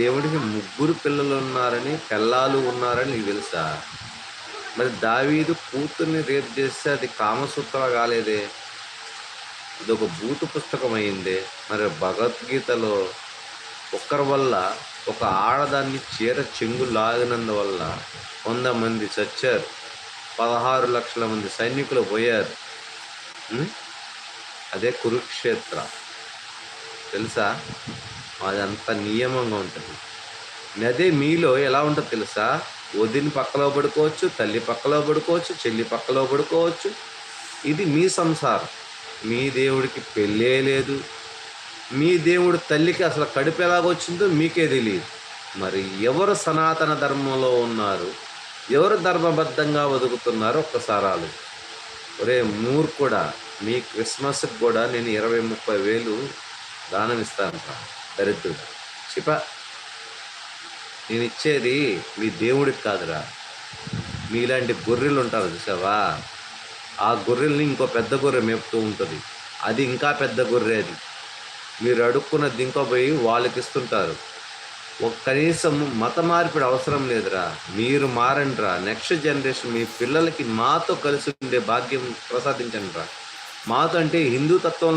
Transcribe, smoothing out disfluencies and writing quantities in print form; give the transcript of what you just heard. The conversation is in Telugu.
దేవుడికి ముగ్గురు పిల్లలు ఉన్నారని, పెళ్ళాలు ఉన్నారని నీకు తెలుసా? మరి దావీదు కూతుర్ని రేప్ చేస్తే అది కామసూత్ర కాలేదే, ఇదొక భూత పుస్తకం అయిందే. మరి భగవద్గీతలో ఒక్కరి వల్ల, ఒక ఆడదాన్ని చీర చెంగు లాగినందువల్ల 100 మంది చచ్చారు, 16 లక్షల మంది సైనికులు పోయారు. అదే కురుక్షేత్ర, తెలుసా? అదంత నియమంగా ఉంటుంది. అదే మీలో ఎలా ఉంటుంది తెలుసా? వదిన పక్కలో పడుకోవచ్చు, తల్లి పక్కలో పడుకోవచ్చు, చెల్లి పక్కలో పడుకోవచ్చు. ఇది మీ సంసారం. మీ దేవుడికి పెళ్ళే లేదు. మీ దేవుడు తల్లికి అసలు కడుపు ఎలాగొచ్చిందో మీకే తెలియదు. మరి ఎవరు సనాతన ధర్మంలో ఉన్నారు, ఎవరు ధర్మబద్ధంగా బతుకుతున్నారో ఒక్కసారి ఆలోచించు. ఒరే మూర్ఖుడా, మీ క్రిస్మస్కి కూడా నేను 20-30 వేలు దానం ఇస్తాను రా దరిద్రుడా. నేను ఇచ్చేది మీ దేవుడికి కాదురా, మీలాంటి గొర్రెలు ఉంటారు చూసావా, ఆ గొర్రెల్ని ఇంకో పెద్ద గొర్రె మేపుతూ ఉంటుంది. అది ఇంకా పెద్ద గొర్రె. అది మీరు అడుక్కున్నది ఇంకో పోయి వాళ్ళకి ఇస్తుంటారు. కనీసం మత మార్పిడి అవసరం లేదురా, మీరు మారండి రా. నెక్స్ట్ జనరేషన్ మీ పిల్లలకి మాతో కలిసి ఉండే భాగ్యం ప్రసాదించండి రా. మాతో అంటే హిందూ తత్వంలో